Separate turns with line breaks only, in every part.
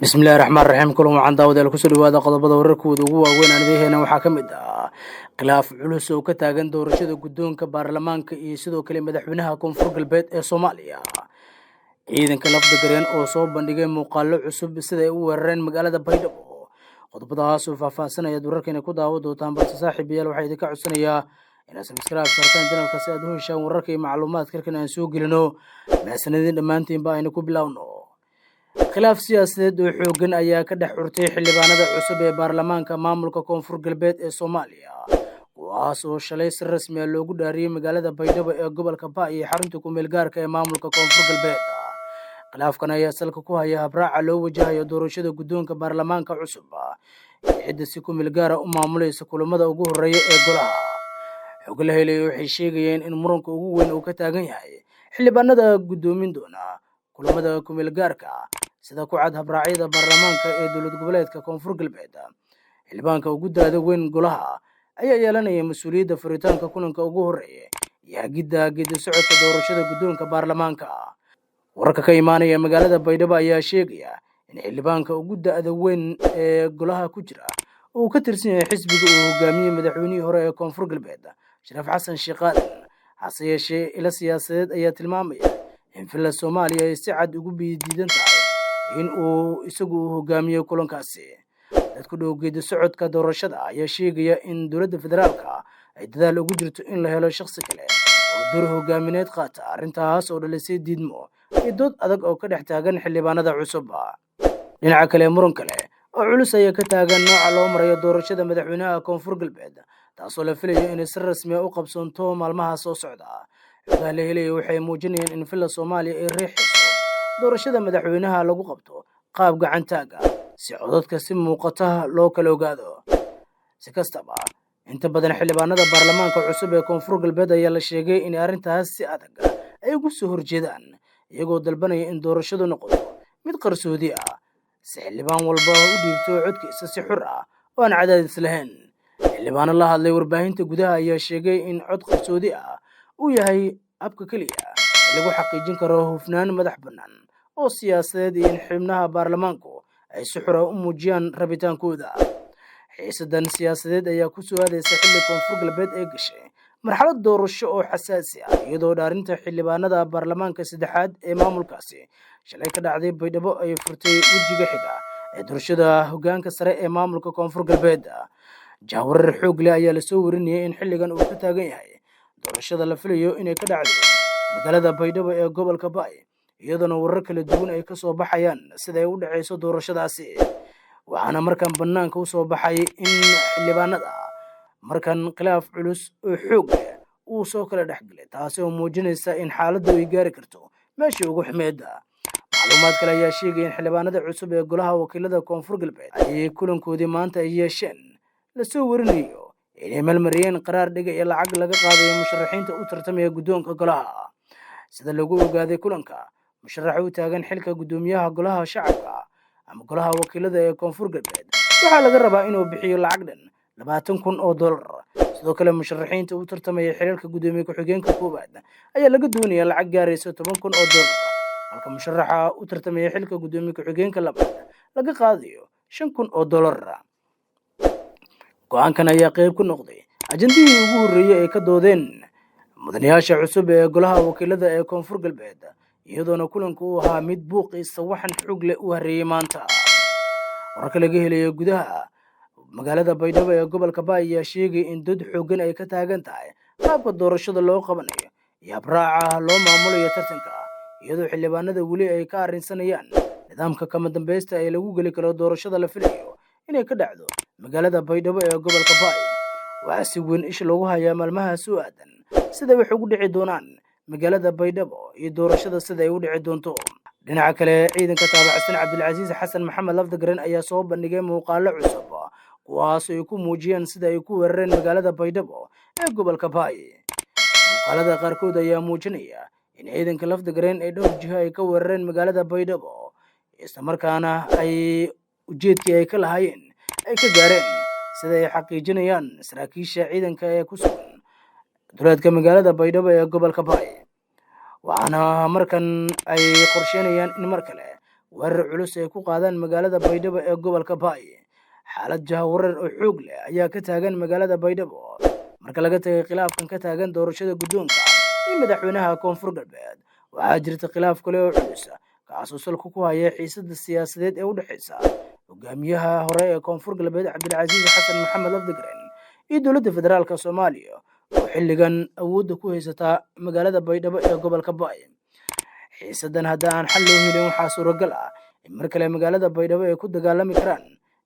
bismillahi raxmaan raxiim kulan waxaan daawadeel kusoo dhawaada qodobada wararkooda ugu waaweyn aan idiin waxaa ka mid ah khilaaf culus oo ka taagan doorashada guddoonka baarlamaanka iyo sidoo kale madaxweynaha koonfur galbeed ee Soomaaliya. Ciidanka lafda gareen oo soo bandhigay muuqaallo cusub sida ay u weerareen magaalada Baydhabo. Qodobadaas oo faahfaahsanaya wararkeena ku daawo doontaan balse saaxiibayaal waxaa idinka codsanayaa inaad subscribe sartaan channelka si aad u heshaan wararka iyo macluumaadka aan soo gelino maasanadin dhammaantiinba aynu ku bilowno. khilaaf siyaasadeed oo xooggan ayaa ka dhex urtay xildhibaanada cusub ee baarlamaanka maamulka koonfur galbeed ee Soomaaliya, kuwaas oo shalay si rasmi ah loogu dhaariyay magaalada Baydhabo ee gobolka Ba iyo xarunta ku meel gaarka ee maamulka koonfur galbeed. khilaafkan ayaa salka ku haya habraaca loo wajahayo doorashada guddoonka baarlamaanka cusub ee cidda si ku meel gaara u maamulaysa kulamada ugu horeeya ee golaha. xog la helay waxay sheegayeen in muranka ugu weyn uu ka taagan yahay xildhibaanada guddoomin doona kulamada ku meel gaarka sida ku cad habraacyada baarlamaanka ee dowlad goboleedka koonfur galbeed. xildhibaanka ugu daada weyn golaha ayaa yeelanaya mas'uuliyadda furitaanka kulanka ugu horeeya iyo hagidda geedi socodka doorashada guddoonka baarlamaanka. wararka ka imaanaya magaalada Baydhabo ayaa sheegaya in xildhibaanka ugu daada weyn ee golaha ku jira uu ka tirsan yahay xisbiga uu hogaamiyey madaxweynihii hore ee koonfur galbeed Shariif Xasan Sheekh Aadan. hase yeeshee ilo siyaasadeed ayaa tilmaamaya in filla Soomaaliya ay si cad ugu diidan tahay in uu isagu hogaamiyo kulankaasi. dadku dhow geedi socodka doorashada ayaa sheegaya in dowladda federaalka ay dadaal ugu jirto in la helo shakhsi kale oo door hogaamineed qaata, arrintaas oo dhalisay diidmo iyo dood adag oo ka dhex taagan xildhibaanada cusub. dhinaca kale, muran kale oo culus ayaa ka taagan nooca loo marayo doorashada madaxweynaha koonfur galbeed, taasoo la filayo inay si rasmi ah u qabsoonto maalmaha soo socda. xogaha la helaya waxay muujinayaan in filla Soomaaliya ay riixayso doorashada madaxweynaha lagu qabto qaab gacan taaga si codadka si muuqata loo kala ogaado. si kastaba, inta badan xildhibaanada baarlamaanka cusub ee koonfur galbeed ayaa la sheegay in arrintaas si adag ay ugu soo horjeedaan, iyagoo dalbanaya in doorashadu noqoto mid qarsoodi ah si xildhibaan walba u dhiibto codkiisa si xur ah oo aan cadaadis lahayn. xildhibaano la hadlay warbaahinta gudaha ayaa sheegay in cod qarsoodi ah uu yahay habka keliya ee lagu xaqiijin karo hufnaan madax bannaan oo siyaasadeed iyo in xubnaha baarlamaanku ay si xur ah u muujiyaan rabitaankooda. xiisadan siyaasadeed ayaa ku soo aadaysa xilli koonfur galbeed ee gashay marxalad doorasho oo xasaasi ah, iyadoo dhaarinta xildhibaanada baarlamaanka saddexaad ee maamulkaasi shalay ka dhacday Baydhabo ay furtay wejiga xiga ee doorashada hoggaanka sare ee maamulka koonfur galbeed. jahwarar xoog leh ayaa lasoo warinayay in xilligan uu ka taagan yahay doorashada la filayo inay ka dhacdo magaalada Baydhabo ee gobolka Ba, iyadoona warar kala duwan ay ka soo baxayaan sida ay u dhaceyso doorashadaasi. waxaana markan bannaanka u soo baxay in xildhibaanada markan khilaaf culus oo xoog leh uu soo kala dhexgalay, taasi oo muujinaysa in xaaladdu ay gaari karto meeshii ugu xumeed. macluumaad kale ayaa sheegaya in xildhibaanada cusub ee golaha wakiilada koonfur galbeed ay kulankoodii maanta ay yeesheen lasoo warinayo inay malmariyeen qaraar dhiga ee lacag laga qaadayo musharaxiinta u tartamaya guddoonka golaha. sida lagu ogaaday kulanka, musharaxa u taagan xilka guddoomiyaha golaha shacabka ama golaha wakiilada ee koonfur galbeed waxaa laga rabaa inuu bixiyo lacag dhan 20,000 oo dollar. sidoo kale, musharaxiinta u tartamaya xilalka guddoomiye ku-xigeenka koowaad ayaa laga doonayaa lacag gaaraysa 10,000 oo dollar, halka musharaxa u tartamaya xilka guddoomiye ku-xigeenka labaad laga qaadayo 5,000 oo dollar. go'aankan ayaa qayb ku noqday ajandihii ugu horreeyay ee ka doodeen mudanayaasha cusub ee golaha wakiilada ee koonfur galbeed, iyadoona kulanku uu ahaa mid buuqiisa waxan xoog leh u hareeyay maanta. wararka laga helayo gudaha magaalada Baydhabo ee gobolka Ba ayaa sheegay in dood xooggan ay ka taagan tahay qaabka doorashada loo qabanayo iyo habraaca loo maamulayo tartanka, iyadoo xildhibaanada weli ay ka arrinsanayaan nidaamka kama dambaysta ee lagu geli karo doorashada la filayo inay ka dhacdo magaalada Baydhabo ee gobolka Ba. waxaa si weyn isha loogu hayaa maalmaha soo aadan sida wax ugu dhici doonaan magaalada Baydhabo iyo doorashada sida ay u dhici doonto. dhinaca kale, ciidanka taabacsan Cabdilcasiis Xasan Maxamed lafda gareen ayaa soo bandhigay muuqaallo cusub kuwaas oo ay ku muujiyeen sida ay ku weerareen magaalada Baydhabo ee gobolka Ba. muuqaalada qaarkood ayaa muujinaya in ciidanka lafda gareen ay dhowr jiho ay ka weerareen magaalada Baydhabo, isla markaana ay ujeedkii ay ka lahaayeen ay ka gaareen, sida ay xaqiijinayaan saraakiisha ciidanka ee ku sugan duleedka magaalada Baydhabo ee gobolka Ba. waxaana markan ay qorsheynayaan in mar kale weerar culus ay ku qaadaan magaalada Baydhabo ee gobolka Baay. Xaalad jahawareer oo xoog leh ayaa ka taagan magaalada Baydhabo marka laga tagay khilaafkan ka taagan doorashada guddoonka iyo madaxweynaha Koonfur Galbeed. Waxaa jirta khilaaf kale oo culus kaasoo salka ku haya xiisadda siyaasadeed ee u dhaxaysa hogaamiyaha hore ee Koonfur Galbeed Cabdilcasiis Xasan Maxamed Lafdagaren iyo dowladda federaalka Soomaaliya oo xilligan awoodda ku haysata magaalada Baydhabo ee gobolka Baay. xiisadan hadda aan xal loo helin waxaa suuragal ah in mar kale magaalada Baydhabo ay ku dagaalami karaan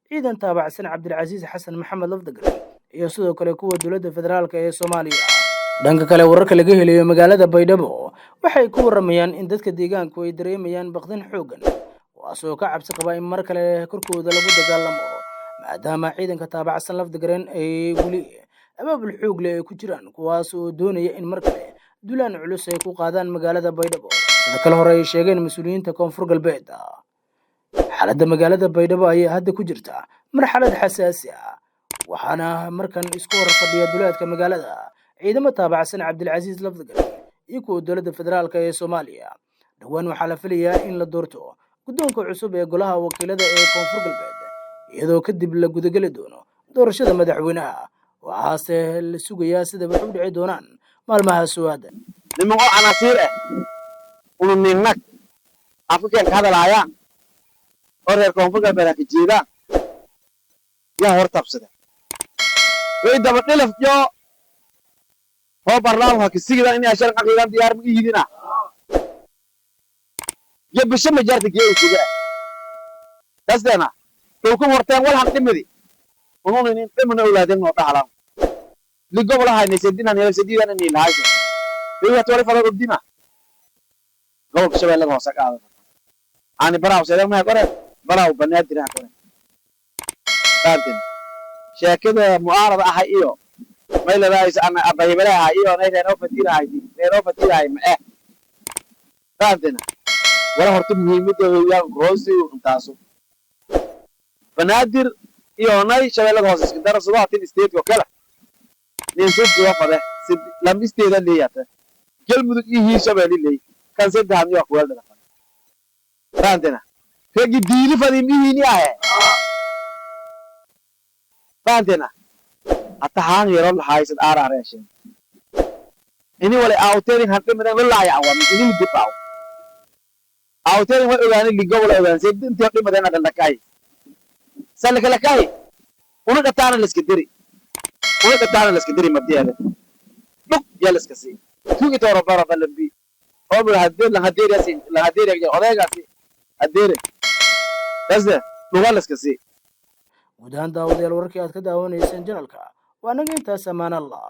ciidan taabacsan Cabdilcasiis Xasan Maxamed Lafdagaren iyo sidoo kale kuwa dowladda federaalka ee Soomaaliya. dhanka kale wararka laga helayo magaalada Baydhabo waxay ku waramayaan in dadka deegaanku ay dareemayaan baqdin xoogan kuwaasoo ka cabsi qaba in mar kale korkooda lagu dagaalamo maadaama ciidanka taabacsan Lafdagaren ay weli abaabul xoog leh ay ku jiraan kuwaas oo doonaya in mar kale duulaan culus ay ku qaadaan magaalada Baydhabo sida kale hore ay sheegeen mas'uuliyiinta Koonfur Galbeed. xaaladda magaalada Baydhabo ayaa hadda ku jirta marxalad xasaasi ah waxaana markan isku hor fadhiya duleedka magaalada ciidamo taabacsan Cabdilcasiis Lafdagaren iyo kuwa dowladda federaalka ee Soomaaliya. dhowaan waxaa la filayaa in la doorto guddoonka cusub ee golaha wakiilada ee Koonfur Galbeed iyadoo kadib la gudageli doono doorashada madaxweynaha. waxaase la sugayaa sida wax u dhici doonaan maalmaha su'aada.
nimanko anasiir unu ningnag afrikan ka hadalaayaan oo reer Koonfur Galbeed ka jeedaan yaa hor tabsada way daba dhilaf jo oo barnaamijka kisigida in ay sharci qaqiidan diyaar ma yihiina jabsha ma jarta geeyo suga tasdana to ku horteen wal hal dhimidi unu nin dhimana awlaadeen oo dhaxlaan li gobol haynaysan dinan yeel sidiidan in ilaahay way toole faro dina gobol shabeellaha hoose ka aad ani baraaw seedan ma qore baraaw banaadir ah qore taantin sheekada mu'aarada ah iyo mayladay ana abaybalaha iyo reero fatirahay ma taantina wala horta muhiimada weeyaan roosi intaasu banaadir iyo nay shabeellaha hoose iska darasado atin state oo kala nin soo fada sid lamisteeda leeyata galmudug iyo shabeellaha kan saddex iyo wax wada taantina ragi diili fadimihiini ah taantina atahan yaro la haysan aarareeshin ini wala awteedin hadda midan wallahi awam ini dibaaw awteedin way ogaanay ligobol ogaan sidintii hadda midan dhaqay salaka lakay una dhataana la iska diri mabdiyaada dhug yaa la iska sii tuugi tooro bara balambi oo mid hadeer odaygaasi hadeer tasda dhuga la iska sii.
guud ahaan daawadayaal warkii aad ka daawanayseen janalka waa naga intaas ammaan Allah.